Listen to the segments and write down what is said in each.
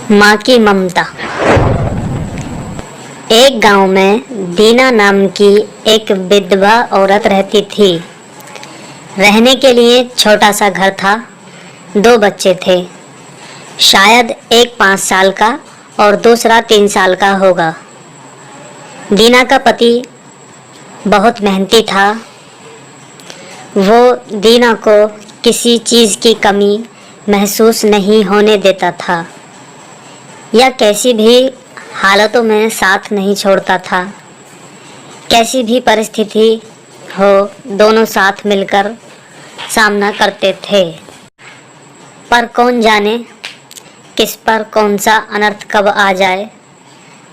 माँ की ममता। एक गांव में दीना नाम की एक विधवा औरत रहती थी। रहने के लिए छोटा सा घर था। 2 बच्चे थे, शायद एक 5 साल का और दूसरा 3 साल का होगा। दीना का पति बहुत मेहनती था। वो दीना को किसी चीज़ की कमी महसूस नहीं होने देता था या कैसी भी हालतों में साथ नहीं छोड़ता था। कैसी भी परिस्थिति हो, दोनों साथ मिलकर सामना करते थे। पर कौन जाने किस पर कौन सा अनर्थ कब आ जाए।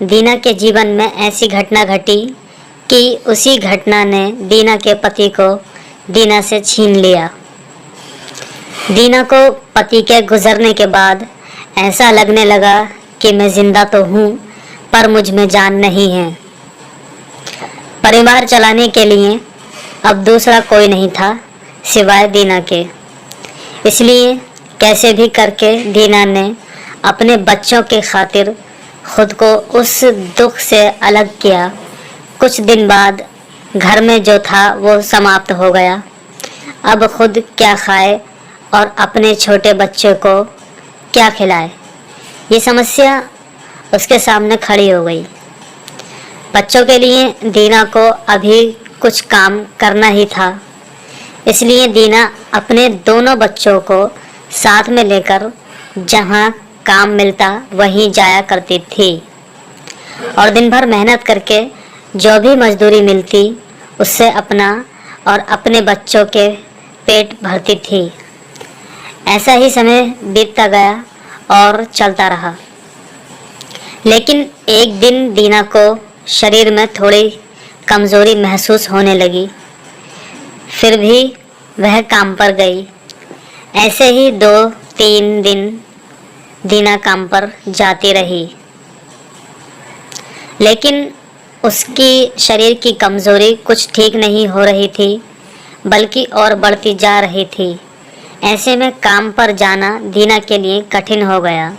दीना के जीवन में ऐसी घटना घटी कि उसी घटना ने दीना के पति को दीना से छीन लिया। दीना को पति के गुजरने के बाद ऐसा लगने लगा कि मैं जिंदा तो हूँ पर मुझ में जान नहीं है। परिवार चलाने के लिए अब दूसरा कोई नहीं था सिवाय दीना के। इसलिए कैसे भी करके दीना ने अपने बच्चों के खातिर खुद को उस दुख से अलग किया। कुछ दिन बाद घर में जो था वो समाप्त हो गया। अब खुद क्या खाए और अपने छोटे बच्चे को क्या खिलाए, ये समस्या उसके सामने खड़ी हो गई। बच्चों के लिए दीना को अभी कुछ काम करना ही था। इसलिए दीना अपने दोनों बच्चों को साथ में लेकर जहाँ काम मिलता वहीं जाया करती थी और दिन भर मेहनत करके जो भी मजदूरी मिलती उससे अपना और अपने बच्चों के पेट भरती थी। ऐसा ही समय बीतता गया और चलता रहा। लेकिन एक दिन दीना को शरीर में थोड़ी कमज़ोरी महसूस होने लगी। फिर भी वह काम पर गई। ऐसे ही 2-3 दिन दीना काम पर जाती रही, लेकिन उसकी शरीर की कमज़ोरी कुछ ठीक नहीं हो रही थी, बल्कि और बढ़ती जा रही थी। ऐसे में काम पर जाना दीना के लिए कठिन हो गया।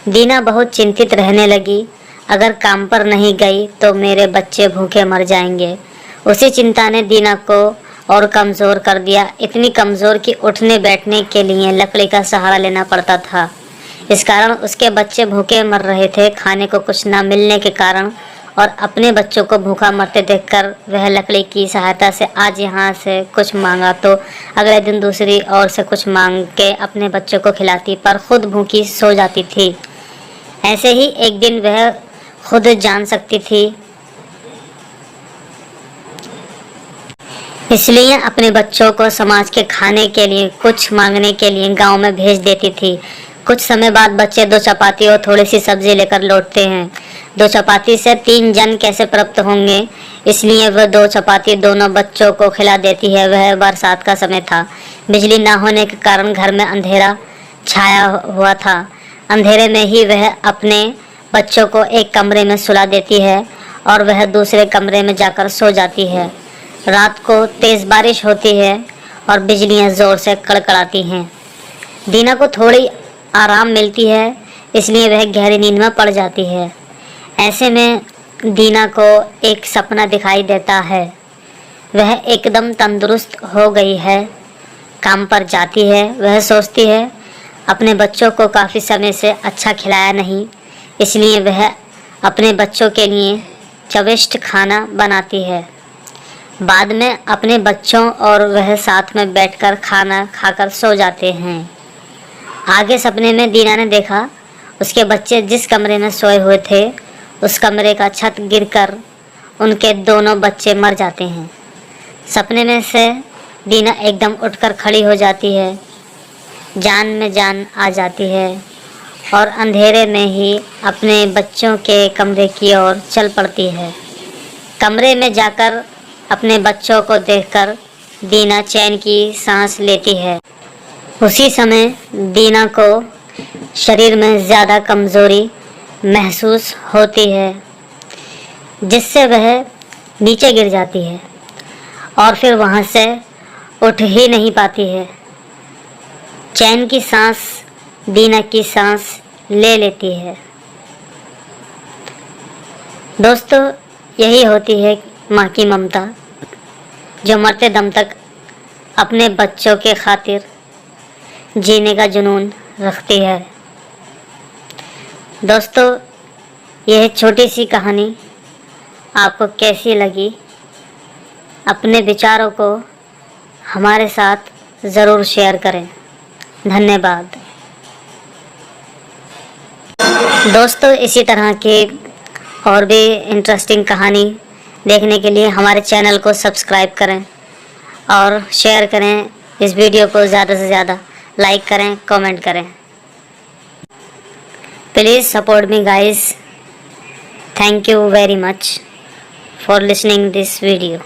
दीना बहुत चिंतित रहने लगी। अगर काम पर नहीं गई तो मेरे बच्चे भूखे मर जाएंगे। उसी चिंता ने दीना को और कमज़ोर कर दिया। इतनी कमज़ोर कि उठने बैठने के लिए लकड़ी का सहारा लेना पड़ता था। इस कारण उसके बच्चे भूखे मर रहे थे। खाने को कुछ न मिलने के कारण और अपने बच्चों को भूखा मरते देखकर वह लकड़ी की सहायता से आज यहाँ से कुछ मांगा तो अगले दिन दूसरी ओर से कुछ मांग के अपने बच्चों को खिलाती, पर खुद भूखी सो जाती थी। ऐसे ही एक दिन वह खुद जान सकती थी, इसलिए अपने बच्चों को समाज के खाने के लिए कुछ मांगने के लिए गांव में भेज देती थी। कुछ समय बाद बच्चे 2 चपाती और थोड़ी सी सब्जी लेकर लौटते हैं। 2 चपाती से 3 जन कैसे प्राप्त होंगे, इसलिए वह 2 चपाती दोनों बच्चों को खिला देती है। वह बरसात का समय था। बिजली न होने के कारण घर में अंधेरा छाया हुआ था। अंधेरे में ही वह अपने बच्चों को एक कमरे में सुला देती है और वह दूसरे कमरे में जाकर सो जाती है। रात को तेज़ बारिश होती है और बिजलियां ज़ोर से कड़कड़ाती हैं। दीना को थोड़ी आराम मिलती है, इसलिए वह गहरी नींद में पड़ जाती है। ऐसे में दीना को एक सपना दिखाई देता है। वह एकदम तंदुरुस्त हो गई है, काम पर जाती है। वह सोचती है अपने बच्चों को काफ़ी समय से अच्छा खिलाया नहीं, इसलिए वह अपने बच्चों के लिए चविष्ट खाना बनाती है। बाद में अपने बच्चों और वह साथ में बैठकर खाना खाकर सो जाते हैं। आगे सपने में दीना ने देखा उसके बच्चे जिस कमरे में सोए हुए थे उस कमरे का छत गिरकर उनके दोनों बच्चे मर जाते हैं। सपने में से दीना एकदम उठकर खड़ी हो जाती है, जान में जान आ जाती है और अंधेरे में ही अपने बच्चों के कमरे की ओर चल पड़ती है। कमरे में जाकर अपने बच्चों को देखकर दीना चैन की सांस लेती है। उसी समय दीना को शरीर में ज़्यादा कमज़ोरी महसूस होती है, जिससे वह नीचे गिर जाती है और फिर वहाँ से उठ ही नहीं पाती है। चैन की सांस दीना की सांस ले लेती है। दोस्तों, यही होती है माँ की ममता, जो मरते दम तक अपने बच्चों के खातिर जीने का जुनून रखती है। दोस्तों, यह छोटी सी कहानी आपको कैसी लगी, अपने विचारों को हमारे साथ ज़रूर शेयर करें। धन्यवाद। दोस्तों, इसी तरह की और भी इंटरेस्टिंग कहानी देखने के लिए हमारे चैनल को सब्सक्राइब करें और शेयर करें। इस वीडियो को ज़्यादा से ज़्यादा लाइक करें, कमेंट करें। Please support me guys. Thank you very much for listening this video.